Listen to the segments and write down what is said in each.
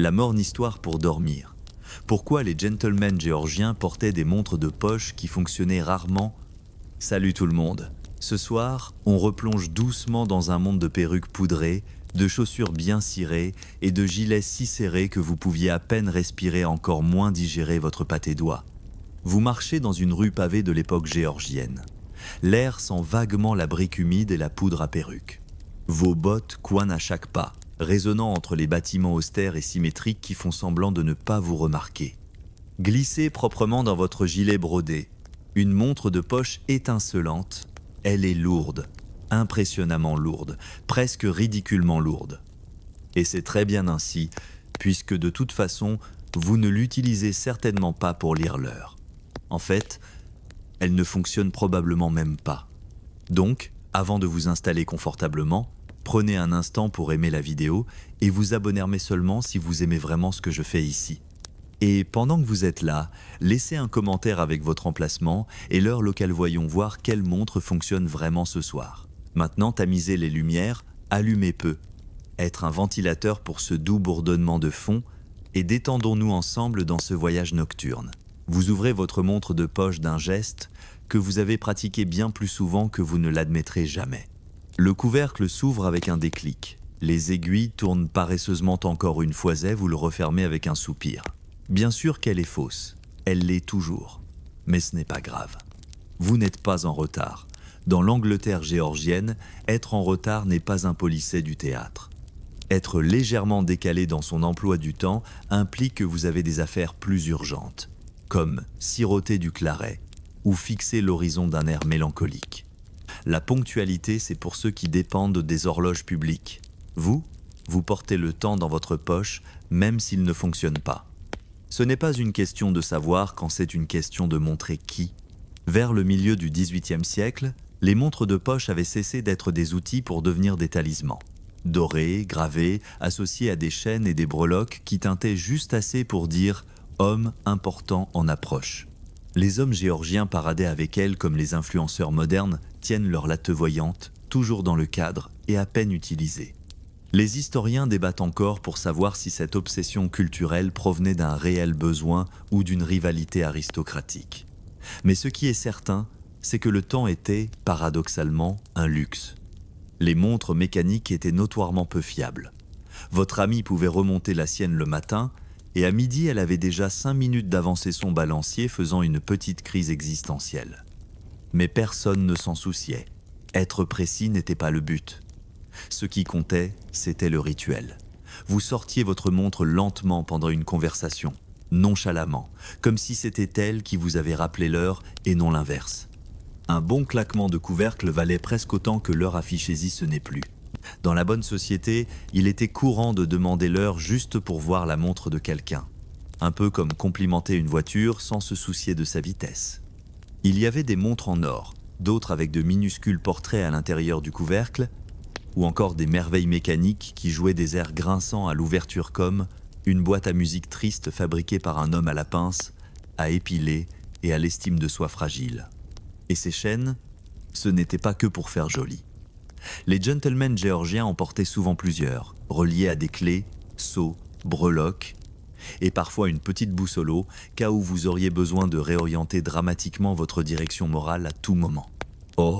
La morne histoire pour dormir. Pourquoi les gentlemen géorgiens portaient des montres de poche qui fonctionnaient rarement? Salut tout le monde. Ce soir, on replonge doucement dans un monde de perruques poudrées, de chaussures bien cirées et de gilets si serrés que vous pouviez à peine respirer, encore moins digérer votre pâté d'oie. Vous marchez dans une rue pavée de l'époque géorgienne. L'air sent vaguement la brique humide et la poudre à perruque. Vos bottes coinent à chaque pas, résonnant entre les bâtiments austères et symétriques qui font semblant de ne pas vous remarquer. Glissez proprement dans votre gilet brodé. Une montre de poche étincelante. Elle est lourde, impressionnamment lourde, presque ridiculement lourde. Et c'est très bien ainsi, puisque de toute façon, vous ne l'utilisez certainement pas pour lire l'heure. En fait, elle ne fonctionne probablement même pas. Donc, avant de vous installer confortablement, prenez un instant pour aimer la vidéo et vous abonner seulement si vous aimez vraiment ce que je fais ici. Et pendant que vous êtes là, laissez un commentaire avec votre emplacement et l'heure locale, voyons voir quelle montre fonctionne vraiment ce soir. Maintenant, tamisez les lumières, allumez peu. Être un ventilateur pour ce doux bourdonnement de fond et détendons-nous ensemble dans ce voyage nocturne. Vous ouvrez votre montre de poche d'un geste que vous avez pratiqué bien plus souvent que vous ne l'admettrez jamais. Le couvercle s'ouvre avec un déclic. Les aiguilles tournent paresseusement encore une fois et vous le refermez avec un soupir. Bien sûr qu'elle est fausse, elle l'est toujours. Mais ce n'est pas grave. Vous n'êtes pas en retard. Dans l'Angleterre géorgienne, être en retard n'est pas un policier du théâtre. Être légèrement décalé dans son emploi du temps implique que vous avez des affaires plus urgentes, comme siroter du claret ou fixer l'horizon d'un air mélancolique. La ponctualité, c'est pour ceux qui dépendent des horloges publiques. Vous portez le temps dans votre poche, même s'il ne fonctionne pas. Ce n'est pas une question de savoir quand c'est une question de montrer qui. Vers le milieu du XVIIIe siècle, les montres de poche avaient cessé d'être des outils pour devenir des talismans. Dorés, gravés, associés à des chaînes et des breloques qui tintaient juste assez pour dire « homme important en approche ». Les hommes géorgiens paradaient avec elles comme les influenceurs modernes tiennent leur latte voyante, toujours dans le cadre et à peine utilisée. Les historiens débattent encore pour savoir si cette obsession culturelle provenait d'un réel besoin ou d'une rivalité aristocratique. Mais ce qui est certain, c'est que le temps était, paradoxalement, un luxe. Les montres mécaniques étaient notoirement peu fiables. Votre amie pouvait remonter la sienne le matin, et à midi, elle avait déjà 5 minutes d'avancer son balancier, faisant une petite crise existentielle. Mais personne ne s'en souciait. Être précis n'était pas le but. Ce qui comptait, c'était le rituel. Vous sortiez votre montre lentement pendant une conversation, nonchalamment, comme si c'était elle qui vous avait rappelé l'heure et non l'inverse. Un bon claquement de couvercle valait presque autant que l'heure affichée y ce n'est plus. Dans la bonne société, il était courant de demander l'heure juste pour voir la montre de quelqu'un. Un peu comme complimenter une voiture sans se soucier de sa vitesse. Il y avait des montres en or, d'autres avec de minuscules portraits à l'intérieur du couvercle, ou encore des merveilles mécaniques qui jouaient des airs grinçants à l'ouverture comme une boîte à musique triste fabriquée par un homme à la pince, à épiler et à l'estime de soi fragile. Et ces chaînes, ce n'était pas que pour faire joli. Les gentlemen géorgiens en portaient souvent plusieurs, reliés à des clés, seaux, breloques, et parfois une petite boussole au cas où vous auriez besoin de réorienter dramatiquement votre direction morale à tout moment. Oh!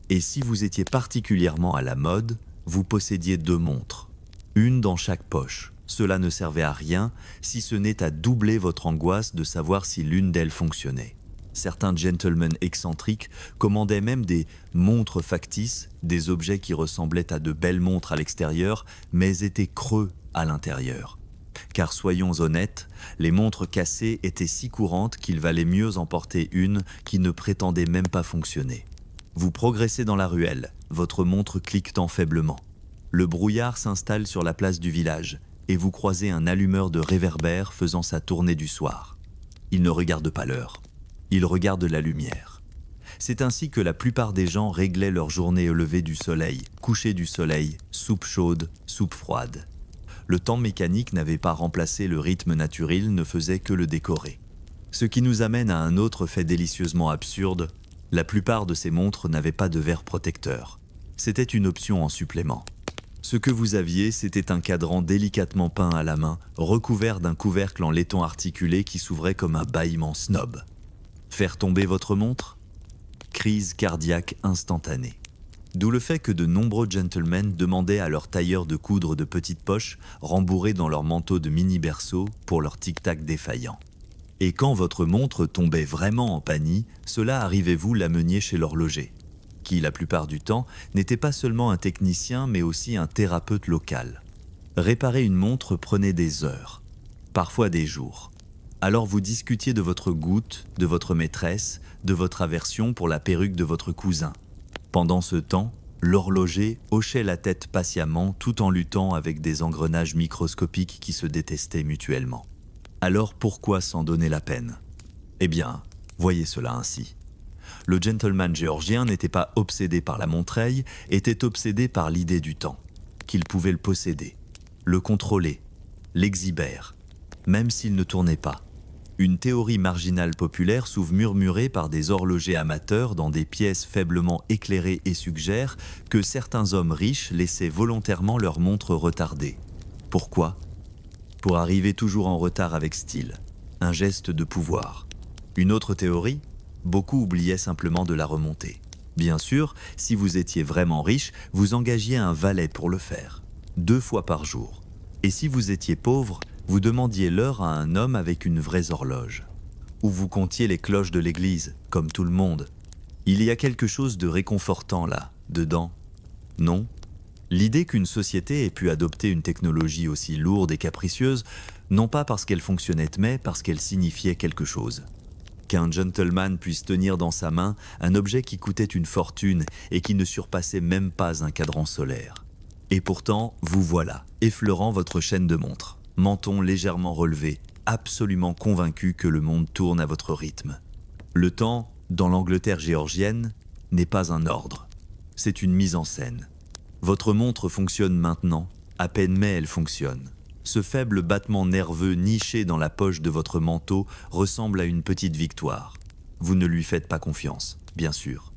Et si vous étiez particulièrement à la mode, vous possédiez 2 montres, une dans chaque poche. Cela ne servait à rien si ce n'est à doubler votre angoisse de savoir si l'une d'elles fonctionnait. Certains gentlemen excentriques commandaient même des montres factices, des objets qui ressemblaient à de belles montres à l'extérieur, mais étaient creux à l'intérieur. Car soyons honnêtes, les montres cassées étaient si courantes qu'il valait mieux en porter une qui ne prétendait même pas fonctionner. Vous progressez dans la ruelle, votre montre cliquetant faiblement. Le brouillard s'installe sur la place du village et vous croisez un allumeur de réverbère faisant sa tournée du soir. Il ne regarde pas l'heure, il regarde la lumière. C'est ainsi que la plupart des gens réglaient leur journée au lever du soleil, coucher du soleil, soupe chaude, soupe froide. Le temps mécanique n'avait pas remplacé le rythme naturel, ne faisait que le décorer. Ce qui nous amène à un autre fait délicieusement absurde. La plupart de ces montres n'avaient pas de verre protecteur. C'était une option en supplément. Ce que vous aviez, c'était un cadran délicatement peint à la main, recouvert d'un couvercle en laiton articulé qui s'ouvrait comme un bâillement snob. Faire tomber votre montre? Crise cardiaque instantanée. D'où le fait que de nombreux gentlemen demandaient à leur tailleur de coudre de petites poches rembourrées dans leur manteau de mini-berceau pour leur tic-tac défaillant. Et quand votre montre tombait vraiment en panne, cela arrivait-vous l'amener chez l'horloger, qui la plupart du temps n'était pas seulement un technicien mais aussi un thérapeute local. Réparer une montre prenait des heures, parfois des jours. Alors vous discutiez de votre goutte, de votre maîtresse, de votre aversion pour la perruque de votre cousin. Pendant ce temps, l'horloger hochait la tête patiemment tout en luttant avec des engrenages microscopiques qui se détestaient mutuellement. Alors pourquoi s'en donner la peine? Eh bien, voyez cela ainsi. Le gentleman géorgien n'était pas obsédé par la montraille, était obsédé par l'idée du temps, qu'il pouvait le posséder, le contrôler, l'exhibère, même s'il ne tournait pas. Une théorie marginale populaire s'ouvre murmurée par des horlogers amateurs dans des pièces faiblement éclairées et suggère que certains hommes riches laissaient volontairement leur montre retardée. Pourquoi? Pour arriver toujours en retard avec style, un geste de pouvoir. Une autre théorie? Beaucoup oubliaient simplement de la remonter. Bien sûr, si vous étiez vraiment riche, vous engagiez un valet pour le faire, 2 fois par jour. Et si vous étiez pauvre, vous demandiez l'heure à un homme avec une vraie horloge. Ou vous comptiez les cloches de l'église, comme tout le monde. Il y a quelque chose de réconfortant là, dedans. Non? L'idée qu'une société ait pu adopter une technologie aussi lourde et capricieuse, non pas parce qu'elle fonctionnait mais parce qu'elle signifiait quelque chose. Qu'un gentleman puisse tenir dans sa main un objet qui coûtait une fortune et qui ne surpassait même pas un cadran solaire. Et pourtant, vous voilà, effleurant votre chaîne de montre, menton légèrement relevé, absolument convaincu que le monde tourne à votre rythme. Le temps, dans l'Angleterre géorgienne, n'est pas un ordre, c'est une mise en scène. Votre montre fonctionne maintenant, à peine mais elle fonctionne. Ce faible battement nerveux niché dans la poche de votre manteau ressemble à une petite victoire. Vous ne lui faites pas confiance, bien sûr.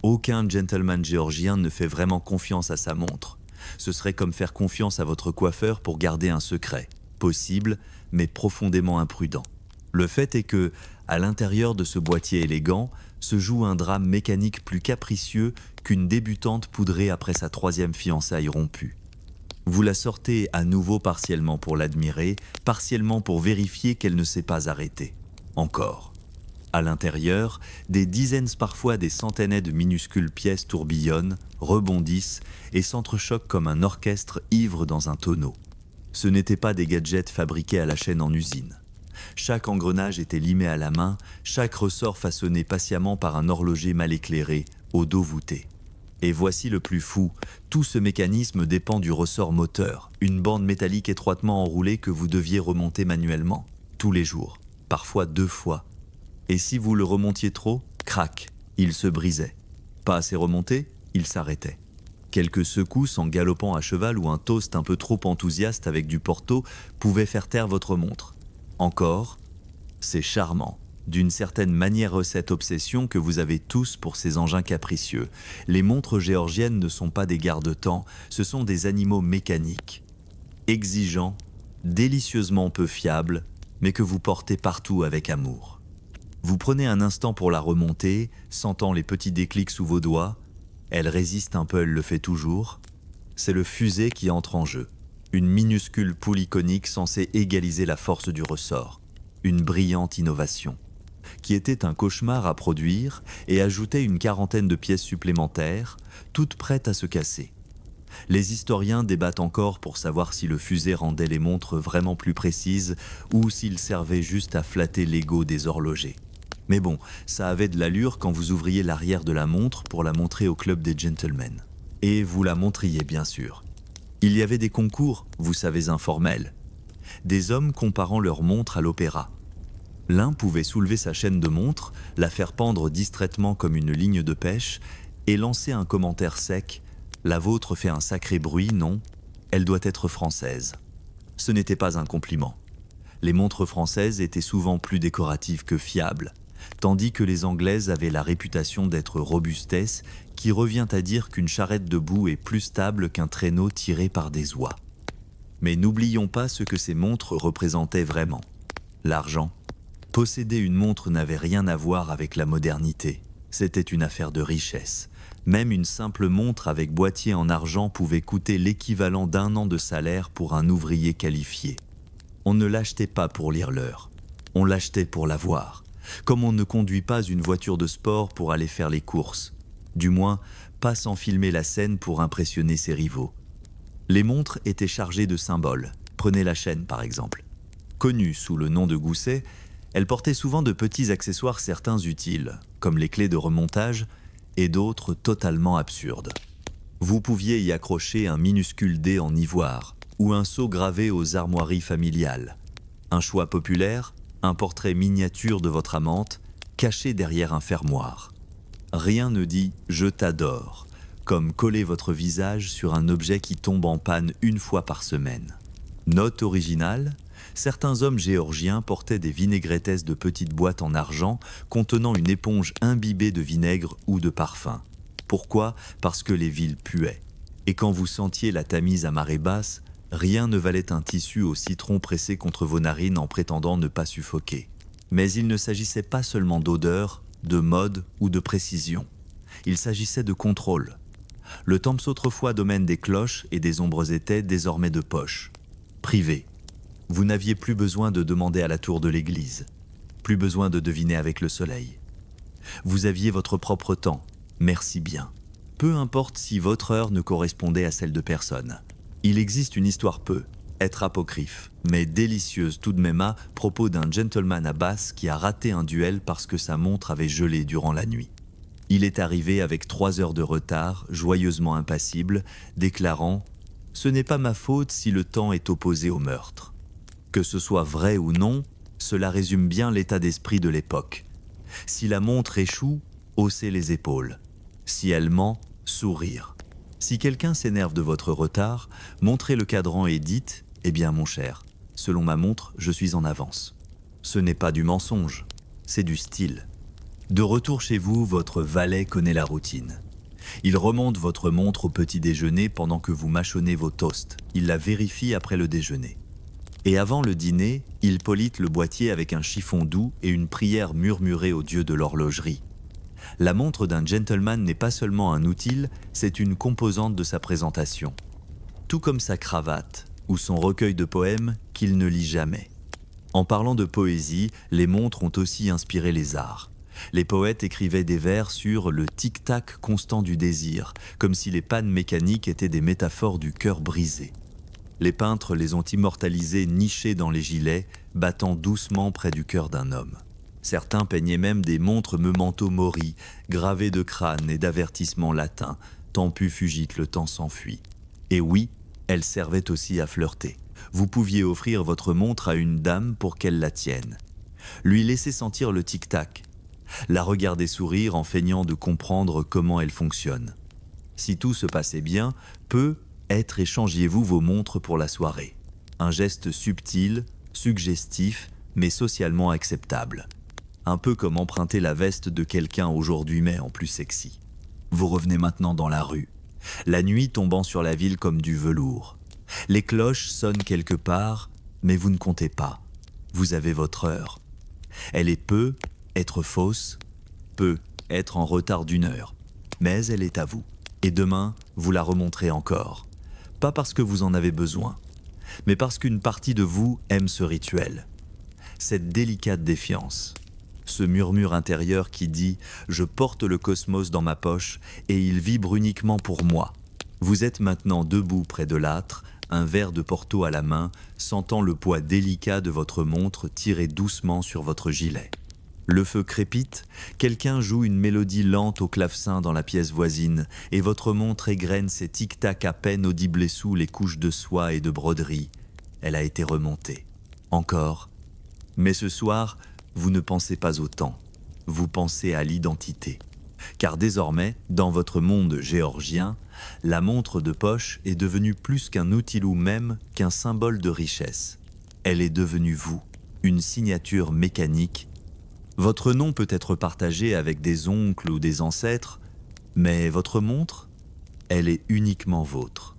Aucun gentleman géorgien ne fait vraiment confiance à sa montre. Ce serait comme faire confiance à votre coiffeur pour garder un secret, possible, mais profondément imprudent. Le fait est que, à l'intérieur de ce boîtier élégant, se joue un drame mécanique plus capricieux qu'une débutante poudrée après sa 3e fiançaille rompue. Vous la sortez à nouveau partiellement pour l'admirer, partiellement pour vérifier qu'elle ne s'est pas arrêtée. Encore. À l'intérieur, des dizaines, parfois des centaines de minuscules pièces tourbillonnent, rebondissent et s'entrechoquent comme un orchestre ivre dans un tonneau. Ce n'étaient pas des gadgets fabriqués à la chaîne en usine. Chaque engrenage était limé à la main, chaque ressort façonné patiemment par un horloger mal éclairé, au dos voûté. Et voici le plus fou, tout ce mécanisme dépend du ressort moteur, une bande métallique étroitement enroulée que vous deviez remonter manuellement, tous les jours, parfois 2 fois. Et si vous le remontiez trop, crac, il se brisait. Pas assez remonté, il s'arrêtait. Quelques secousses en galopant à cheval ou un toast un peu trop enthousiaste avec du porto pouvaient faire taire votre montre. Encore, c'est charmant. D'une certaine manière, cette obsession que vous avez tous pour ces engins capricieux. Les montres géorgiennes ne sont pas des garde-temps, ce sont des animaux mécaniques. Exigeants, délicieusement peu fiables, mais que vous portez partout avec amour. Vous prenez un instant pour la remonter, sentant les petits déclics sous vos doigts. Elle résiste un peu, elle le fait toujours. C'est le fusée qui entre en jeu. Une minuscule poule iconique censée égaliser la force du ressort. Une brillante innovation, qui était un cauchemar à produire et ajoutait une 40aine de pièces supplémentaires, toutes prêtes à se casser. Les historiens débattent encore pour savoir si le fusée rendait les montres vraiment plus précises ou s'il servait juste à flatter l'ego des horlogers. Mais bon, ça avait de l'allure quand vous ouvriez l'arrière de la montre pour la montrer au club des gentlemen. Et vous la montriez bien sûr. Il y avait des concours, vous savez, informels. Des hommes comparant leurs montres à l'opéra. L'un pouvait soulever sa chaîne de montre, la faire pendre distraitement comme une ligne de pêche et lancer un commentaire sec. La vôtre fait un sacré bruit, non? Elle doit être française. Ce n'était pas un compliment. Les montres françaises étaient souvent plus décoratives que fiables, tandis que les Anglaises avaient la réputation d'être robustesse, qui revient à dire qu'une charrette debout est plus stable qu'un traîneau tiré par des oies. Mais n'oublions pas ce que ces montres représentaient vraiment. L'argent. Posséder une montre n'avait rien à voir avec la modernité. C'était une affaire de richesse. Même une simple montre avec boîtier en argent pouvait coûter l'équivalent d'1 an de salaire pour un ouvrier qualifié. On ne l'achetait pas pour lire l'heure. On l'achetait pour la voir. Comme on ne conduit pas une voiture de sport pour aller faire les courses. Du moins, pas sans filmer la scène pour impressionner ses rivaux. Les montres étaient chargées de symboles. Prenez la chaîne par exemple. Connue sous le nom de gousset, elle portait souvent de petits accessoires certains utiles, comme les clés de remontage, et d'autres totalement absurdes. Vous pouviez y accrocher un minuscule dé en ivoire, ou un sceau gravé aux armoiries familiales. Un choix populaire, un portrait miniature de votre amante, caché derrière un fermoir. Rien ne dit « je t'adore », comme coller votre visage sur un objet qui tombe en panne 1 fois par semaine. Note originale, certains hommes géorgiens portaient des vinaigrettes de petites boîtes en argent contenant une éponge imbibée de vinaigre ou de parfum. Pourquoi ? Parce que les villes puaient. Et quand vous sentiez la Tamise à marée basse, rien ne valait un tissu au citron pressé contre vos narines en prétendant ne pas suffoquer. Mais il ne s'agissait pas seulement d'odeur, de mode ou de précision. Il s'agissait de contrôle. Le Temps autrefois domaine des cloches et des ombres étaient désormais de poche. Privé. Vous n'aviez plus besoin de demander à la tour de l'église. Plus besoin de deviner avec le soleil. Vous aviez votre propre temps. Merci bien. Peu importe si votre heure ne correspondait à celle de personne. Il existe une histoire être apocryphe, mais délicieuse tout de même à propos d'un gentleman à Bath qui a raté un duel parce que sa montre avait gelé durant la nuit. Il est arrivé avec 3 heures de retard, joyeusement impassible, déclarant « Ce n'est pas ma faute si le temps est opposé au meurtre ». Que ce soit vrai ou non, cela résume bien l'état d'esprit de l'époque. Si la montre échoue, haussez les épaules. Si elle ment, sourire. Si quelqu'un s'énerve de votre retard, montrez le cadran et dites « Eh bien mon cher, selon ma montre, je suis en avance ». Ce n'est pas du mensonge, c'est du style. De retour chez vous, votre valet connaît la routine. Il remonte votre montre au petit déjeuner pendant que vous mâchonnez vos toasts. Il la vérifie après le déjeuner. Et avant le dîner, il polite le boîtier avec un chiffon doux et une prière murmurée au dieu de l'horlogerie. La montre d'un gentleman n'est pas seulement un outil, c'est une composante de sa présentation. Tout comme sa cravate ou son recueil de poèmes qu'il ne lit jamais. En parlant de poésie, les montres ont aussi inspiré les arts. Les poètes écrivaient des vers sur le tic-tac constant du désir, comme si les pannes mécaniques étaient des métaphores du cœur brisé. Les peintres les ont immortalisés nichés dans les gilets, battant doucement près du cœur d'un homme. Certains peignaient même des montres memento mori, gravées de crânes et d'avertissements latins. Tempu fugit, le temps s'enfuit. Et oui, elles servaient aussi à flirter. Vous pouviez offrir votre montre à une dame pour qu'elle la tienne. Lui laisser sentir le tic-tac. La regarder sourire en feignant de comprendre comment elle fonctionne. Si tout se passait bien, peut-être échangiez-vous vos montres pour la soirée. Un geste subtil, suggestif, mais socialement acceptable. Un peu comme emprunter la veste de quelqu'un aujourd'hui mais en plus sexy. Vous revenez maintenant dans la rue. La nuit tombant sur la ville comme du velours. Les cloches sonnent quelque part, mais vous ne comptez pas. Vous avez votre heure. Elle est être fausse, être en retard d'1 heure. Mais elle est à vous. Et demain, vous la remonterez encore. Pas parce que vous en avez besoin, mais parce qu'une partie de vous aime ce rituel. Cette délicate défiance. Ce murmure intérieur qui dit « Je porte le cosmos dans ma poche et il vibre uniquement pour moi ». Vous êtes maintenant debout près de l'âtre, un verre de Porto à la main, sentant le poids délicat de votre montre tirer doucement sur votre gilet. Le feu crépite, quelqu'un joue une mélodie lente au clavecin dans la pièce voisine et votre montre égrène ses tic-tac à peine audibles sous les couches de soie et de broderie. Elle a été remontée. Encore. Mais ce soir, vous ne pensez pas au temps. Vous pensez à l'identité. Car désormais, dans votre monde géorgien, la montre de poche est devenue plus qu'un outil ou même qu'un symbole de richesse. Elle est devenue vous, une signature mécanique, Votre nom peut être partagé avec des oncles ou des ancêtres, mais votre montre, elle est uniquement vôtre.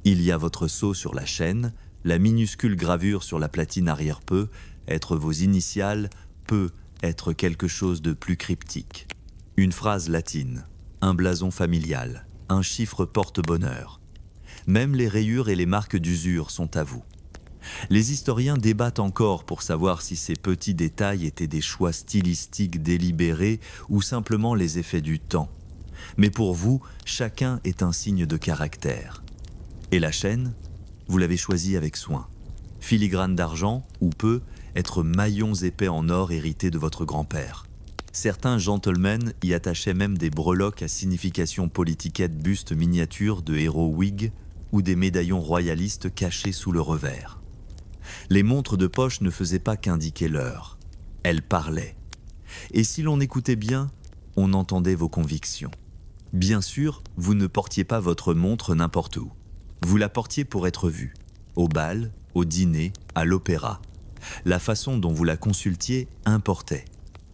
Il y a votre sceau sur la chaîne, la minuscule gravure sur la platine arrière peut être vos initiales, peut être quelque chose de plus cryptique. Une phrase latine, un blason familial, un chiffre porte-bonheur. Même les rayures et les marques d'usure sont à vous. Les historiens débattent encore pour savoir si ces petits détails étaient des choix stylistiques délibérés ou simplement les effets du temps. Mais pour vous, chacun est un signe de caractère. Et la chaîne, vous l'avez choisie avec soin. Filigrane d'argent, ou peut, être maillons épais en or hérités de votre grand-père. Certains gentlemen y attachaient même des breloques à signification politiquette bustes miniatures de héros Whig ou des médaillons royalistes cachés sous le revers. Les montres de poche ne faisaient pas qu'indiquer l'heure. Elles parlaient. Et si l'on écoutait bien, on entendait vos convictions. Bien sûr, vous ne portiez pas votre montre n'importe où. Vous la portiez pour être vue, au bal, au dîner, à l'opéra. La façon dont vous la consultiez importait,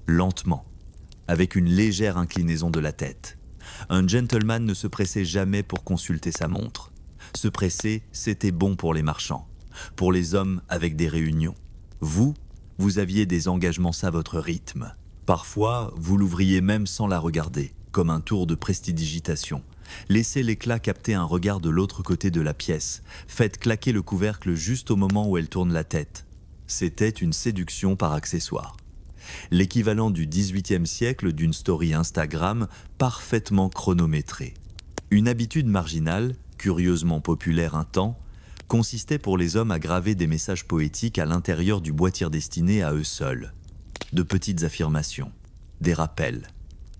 lentement, avec une légère inclinaison de la tête. Un gentleman ne se pressait jamais pour consulter sa montre. Se presser, c'était bon pour les marchands, pour les hommes avec des réunions. Vous aviez des engagements à votre rythme. Parfois, vous l'ouvriez même sans la regarder, comme un tour de prestidigitation. Laissez l'éclat capter un regard de l'autre côté de la pièce. Faites claquer le couvercle juste au moment où elle tourne la tête. C'était une séduction par accessoire. L'équivalent du XVIIIe siècle d'une story Instagram parfaitement chronométrée. Une habitude marginale, curieusement populaire un temps, consistait pour les hommes à graver des messages poétiques à l'intérieur du boîtier destiné à eux seuls. De petites affirmations, des rappels.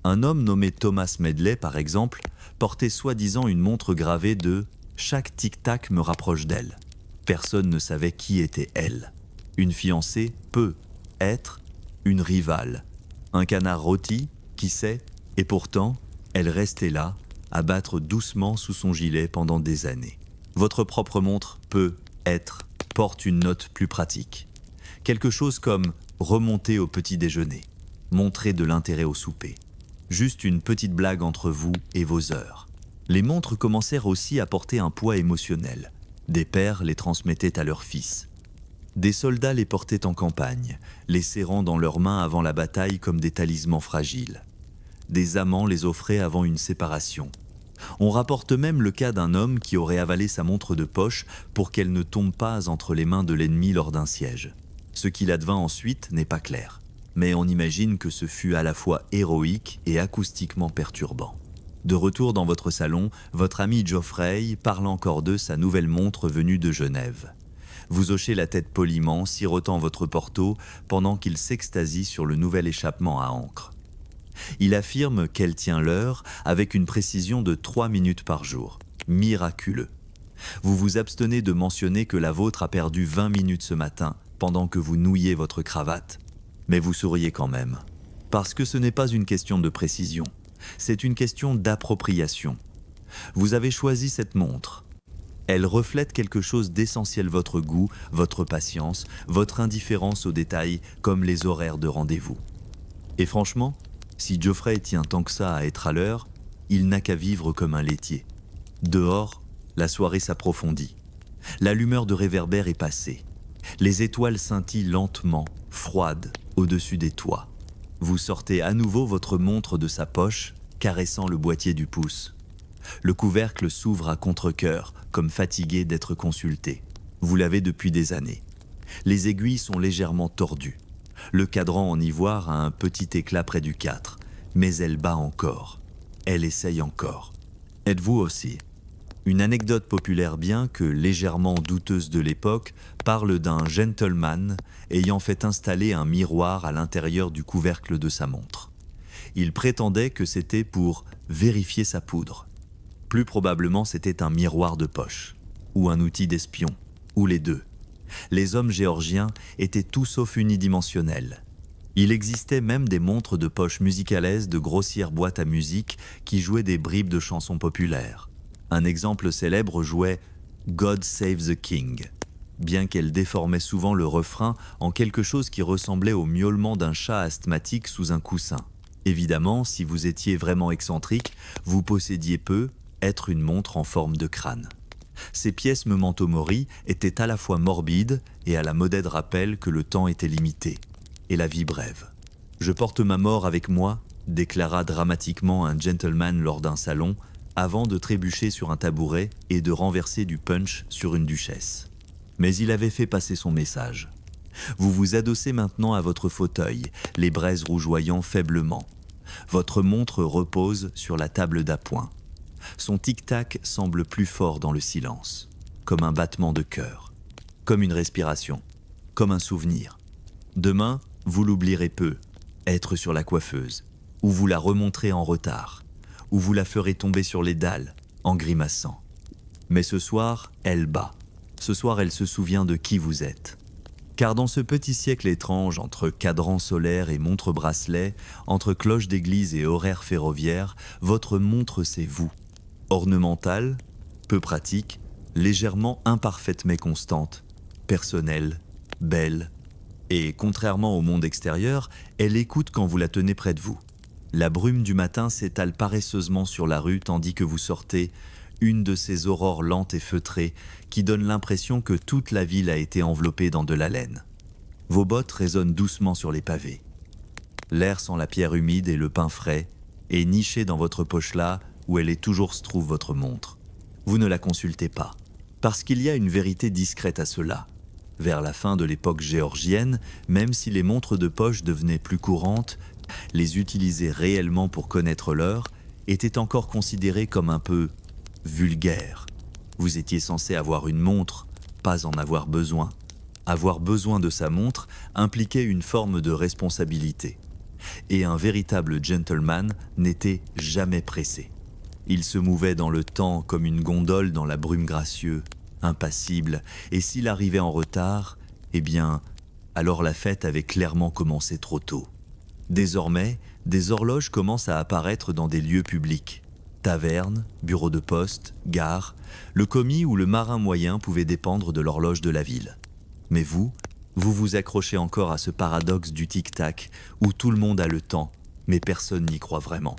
Un homme nommé Thomas Medley, par exemple, portait soi-disant une montre gravée de « Chaque tic-tac me rapproche d'elle ». Personne ne savait qui était elle. Une fiancée peut être une rivale. Un canard rôti, qui sait, et pourtant, elle restait là, à battre doucement sous son gilet pendant des années. Votre propre montre peut être, porte une note plus pratique. Quelque chose comme remonter au petit déjeuner, montrer de l'intérêt au souper. Juste une petite blague entre vous et vos heures. Les montres commencèrent aussi à porter un poids émotionnel. Des pères les transmettaient à leurs fils. Des soldats les portaient en campagne, les serrant dans leurs mains avant la bataille comme des talismans fragiles. Des amants les offraient avant une séparation. On rapporte même le cas d'un homme qui aurait avalé sa montre de poche pour qu'elle ne tombe pas entre les mains de l'ennemi lors d'un siège. Ce qu'il advint ensuite n'est pas clair, mais on imagine que ce fut à la fois héroïque et acoustiquement perturbant. De retour dans votre salon, votre ami Geoffrey parle encore de sa nouvelle montre venue de Genève. Vous hochez la tête poliment, sirotant votre porto pendant qu'il s'extasie sur le nouvel échappement à encre. Il affirme qu'elle tient l'heure avec une précision de 3 minutes par jour. Miraculeux. Vous vous abstenez de mentionner que la vôtre a perdu 20 minutes ce matin pendant que vous nouillez votre cravate. Mais vous souriez quand même. Parce que ce n'est pas une question de précision, c'est une question d'appropriation. Vous avez choisi cette montre. Elle reflète quelque chose d'essentiel, votre goût, votre patience, votre indifférence aux détails comme les horaires de rendez-vous. Et franchement, si Geoffrey tient tant que ça à être à l'heure, il n'a qu'à vivre comme un laitier. Dehors, la soirée s'approfondit. L'allumeur de réverbère est passée. Les étoiles scintillent lentement, froides, au-dessus des toits. Vous sortez à nouveau votre montre de sa poche, caressant le boîtier du pouce. Le couvercle s'ouvre à contre-cœur, comme fatigué d'être consulté. Vous l'avez depuis des années. Les aiguilles sont légèrement tordues. Le cadran en ivoire a un petit éclat près du 4, mais elle bat encore. Elle essaye encore. Êtes-vous aussi? Une anecdote populaire bien que légèrement douteuse de l'époque parle d'un gentleman ayant fait installer un miroir à l'intérieur du couvercle de sa montre. Il prétendait que c'était pour vérifier sa poudre. Plus probablement c'était un miroir de poche, ou un outil d'espion, ou les deux. Les hommes géorgiens étaient tout sauf unidimensionnels. Il existait même des montres de poche musicalaises de grossières boîtes à musique qui jouaient des bribes de chansons populaires. Un exemple célèbre jouait « God Save the King ». bien qu'elle déformait souvent le refrain en quelque chose qui ressemblait au miaulement d'un chat asthmatique sous un coussin. Évidemment, si vous étiez vraiment excentrique, vous possédiez peu être une montre en forme de crâne. Ces pièces Memento Mori étaient à la fois morbides et à la modèle rappel que le temps était limité, et la vie brève. « Je porte ma mort avec moi », déclara dramatiquement un gentleman lors d'un salon, avant de trébucher sur un tabouret et de renverser du punch sur une duchesse. Mais il avait fait passer son message. Vous vous adossez maintenant à votre fauteuil, les braises rougeoyant faiblement. Votre montre repose sur la table d'appoint. Son tic-tac semble plus fort dans le silence, comme un battement de cœur, comme une respiration, comme un souvenir. Demain, vous l'oublierez peu, être sur la coiffeuse, ou vous la remonterez en retard, ou vous la ferez tomber sur les dalles, en grimaçant. Mais ce soir, elle bat. Ce soir, elle se souvient de qui vous êtes. Car dans ce petit siècle étrange, entre cadran solaire et montre-bracelet, entre cloche d'église et horaire ferroviaire, votre montre c'est vous. Ornementale, peu pratique, légèrement imparfaite mais constante, personnelle, belle. Et contrairement au monde extérieur, elle écoute quand vous la tenez près de vous. La brume du matin s'étale paresseusement sur la rue tandis que vous sortez, une de ces aurores lentes et feutrées qui donnent l'impression que toute la ville a été enveloppée dans de la laine. Vos bottes résonnent doucement sur les pavés. L'air sent la pierre humide et le pain frais, et niché dans votre poche là, où elle est toujours se trouve votre montre. Vous ne la consultez pas, parce qu'il y a une vérité discrète à cela. Vers la fin de l'époque géorgienne, même si les montres de poche devenaient plus courantes, les utiliser réellement pour connaître l'heure était encore considéré comme un peu vulgaire. Vous étiez censé avoir une montre, pas en avoir besoin. Avoir besoin de sa montre impliquait une forme de responsabilité. Et un véritable gentleman n'était jamais pressé. Il se mouvait dans le temps comme une gondole dans la brume gracieuse, impassible, et s'il arrivait en retard, eh bien, alors la fête avait clairement commencé trop tôt. Désormais, des horloges commencent à apparaître dans des lieux publics. Tavernes, bureaux de poste, gares, le commis ou le marin moyen pouvaient dépendre de l'horloge de la ville. Mais vous vous accrochez encore à ce paradoxe du tic-tac où tout le monde a le temps, mais personne n'y croit vraiment.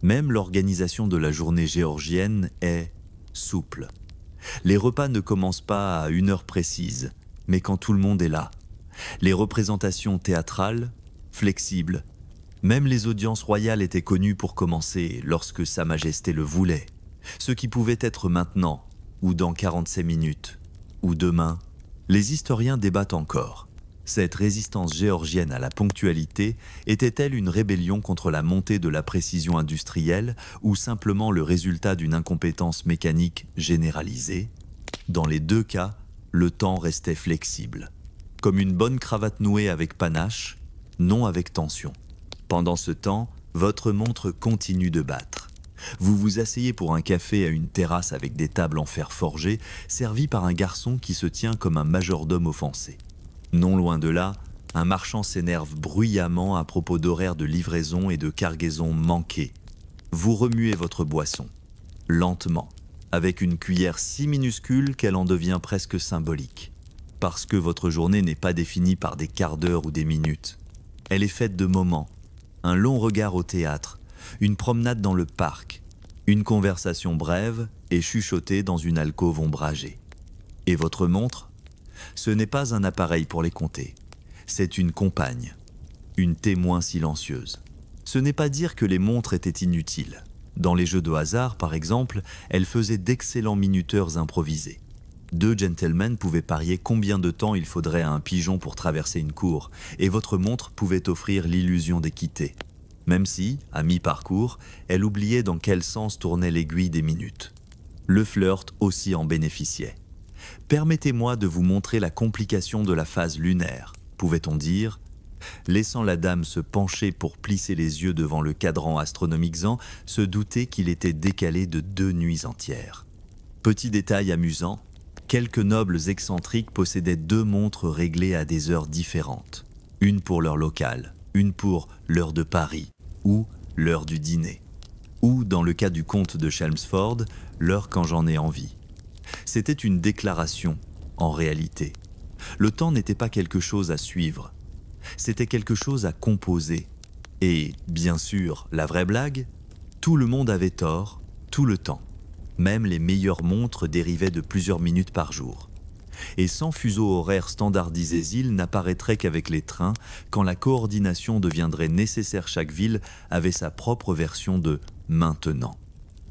Même l'organisation de la journée géorgienne est souple. Les repas ne commencent pas à une heure précise, mais quand tout le monde est là. Les représentations théâtrales, flexibles. Même les audiences royales étaient connues pour commencer lorsque Sa Majesté le voulait. Ce qui pouvait être maintenant, ou dans 45 minutes, ou demain. Les historiens débattent encore. Cette résistance géorgienne à la ponctualité était-elle une rébellion contre la montée de la précision industrielle ou simplement le résultat d'une incompétence mécanique généralisée? Dans les deux cas, le temps restait flexible. Comme une bonne cravate nouée avec panache, non avec tension. Pendant ce temps, votre montre continue de battre. Vous vous asseyez pour un café à une terrasse avec des tables en fer forgé, servi par un garçon qui se tient comme un majordome offensé. Non loin de là, un marchand s'énerve bruyamment à propos d'horaires de livraison et de cargaison manqués. Vous remuez votre boisson, lentement, avec une cuillère si minuscule qu'elle en devient presque symbolique. Parce que votre journée n'est pas définie par des quarts d'heure ou des minutes. Elle est faite de moments, un long regard au théâtre, une promenade dans le parc, une conversation brève et chuchotée dans une alcôve ombragée. Et votre montre ? Ce n'est pas un appareil pour les compter, c'est une compagne, une témoin silencieuse. Ce n'est pas dire que les montres étaient inutiles. Dans les jeux de hasard, par exemple, elles faisaient d'excellents minuteurs improvisés. Deux gentlemen pouvaient parier combien de temps il faudrait à un pigeon pour traverser une cour, et votre montre pouvait offrir l'illusion d'équité. Même si, à mi-parcours, elle oubliait dans quel sens tournait l'aiguille des minutes. Le flirt aussi en bénéficiait. Permettez-moi de vous montrer la complication de la phase lunaire, pouvait-on dire, laissant la dame se pencher pour plisser les yeux devant le cadran astronomiquant, se douter qu'il était décalé de 2 nuits entières. Petit détail amusant, quelques nobles excentriques possédaient 2 montres réglées à des heures différentes, une pour l'heure locale, une pour l'heure de Paris, ou l'heure du dîner, ou, dans le cas du comte de Chelmsford, l'heure quand j'en ai envie. C'était une déclaration, en réalité. Le temps n'était pas quelque chose à suivre, c'était quelque chose à composer. Et, bien sûr, la vraie blague, tout le monde avait tort, tout le temps. Même les meilleures montres dérivaient de plusieurs minutes par jour. Et sans fuseau horaire standardisé, île n'apparaîtrait qu'avec les trains, quand la coordination deviendrait nécessaire. Chaque ville avait sa propre version de « maintenant ».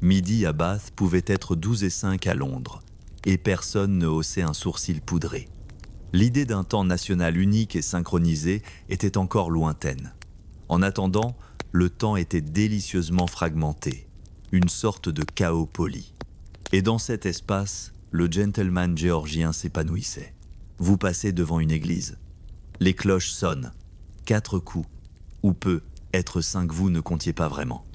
Midi à Bath pouvait être 12h05 à Londres, et personne ne haussait un sourcil poudré. L'idée d'un temps national unique et synchronisé était encore lointaine. En attendant, le temps était délicieusement fragmenté, une sorte de chaos poli. Et dans cet espace, le gentleman géorgien s'épanouissait. Vous passez devant une église. Les cloches sonnent. 4 coups. Ou peu, être 5 vous ne comptiez pas vraiment.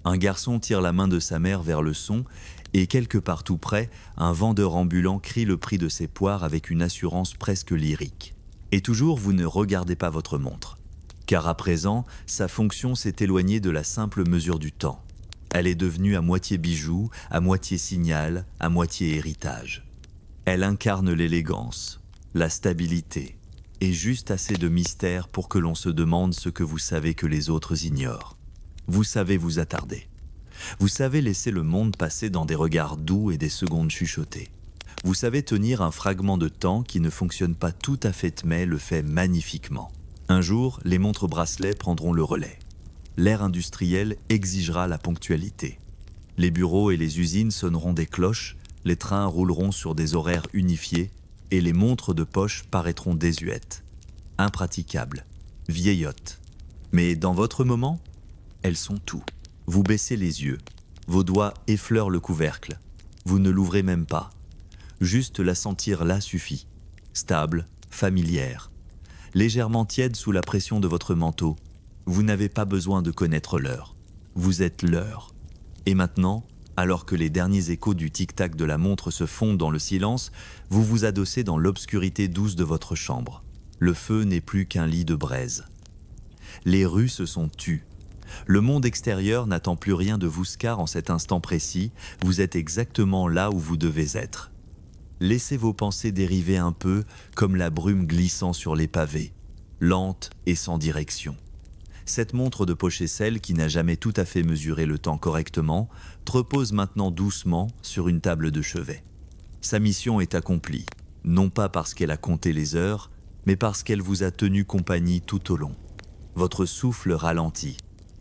Un garçon tire la main de sa mère vers le son et quelque part tout près, un vendeur ambulant crie le prix de ses poires avec une assurance presque lyrique. Et toujours, vous ne regardez pas votre montre. Car à présent, sa fonction s'est éloignée de la simple mesure du temps. Elle est devenue à moitié bijou, à moitié signal, à moitié héritage. Elle incarne l'élégance, la stabilité, et juste assez de mystère pour que l'on se demande ce que vous savez que les autres ignorent. Vous savez vous attarder. Vous savez laisser le monde passer dans des regards doux et des secondes chuchotées. Vous savez tenir un fragment de temps qui ne fonctionne pas tout à fait mais le fait magnifiquement. Un jour, les montres bracelets prendront le relais. L'ère industrielle exigera la ponctualité. Les bureaux et les usines sonneront des cloches, les trains rouleront sur des horaires unifiés et les montres de poche paraîtront désuètes, impraticables, vieillottes. Mais dans votre moment, elles sont tout. Vous baissez les yeux, vos doigts effleurent le couvercle. Vous ne l'ouvrez même pas. Juste la sentir là suffit. Stable, familière, légèrement tiède sous la pression de votre manteau. Vous n'avez pas besoin de connaître l'heure. Vous êtes l'heure. Et maintenant, alors que les derniers échos du tic-tac de la montre se fondent dans le silence, vous vous adossez dans l'obscurité douce de votre chambre. Le feu n'est plus qu'un lit de braise. Les rues se sont tues. Le monde extérieur n'attend plus rien de vous car en cet instant précis, vous êtes exactement là où vous devez être. Laissez vos pensées dériver un peu comme la brume glissant sur les pavés, lente et sans direction. Cette montre de poche aisselle qui n'a jamais tout à fait mesuré le temps correctement repose maintenant doucement sur une table de chevet. Sa mission est accomplie, non pas parce qu'elle a compté les heures, mais parce qu'elle vous a tenu compagnie tout au long. Votre souffle ralentit.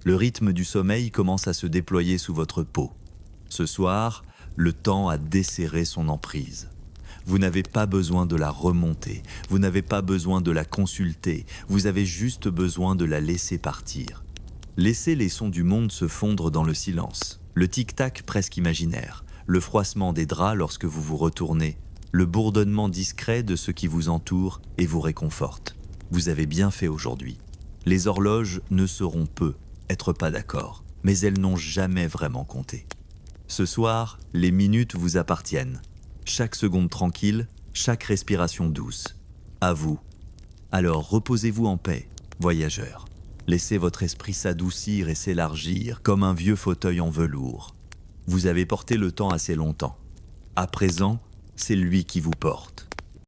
Le rythme du sommeil commence à se déployer sous votre peau. Ce soir, le temps a desserré son emprise. Vous n'avez pas besoin de la remonter, vous n'avez pas besoin de la consulter, vous avez juste besoin de la laisser partir. Laissez les sons du monde se fondre dans le silence, le tic-tac presque imaginaire, le froissement des draps lorsque vous vous retournez, le bourdonnement discret de ce qui vous entoure et vous réconforte. Vous avez bien fait aujourd'hui. Les horloges ne sauront peu être pas d'accord, mais elles n'ont jamais vraiment compté. Ce soir, les minutes vous appartiennent. Chaque seconde tranquille, chaque respiration douce. À vous. Alors reposez-vous en paix, voyageurs. Laissez votre esprit s'adoucir et s'élargir comme un vieux fauteuil en velours. Vous avez porté le temps assez longtemps. À présent, c'est lui qui vous porte.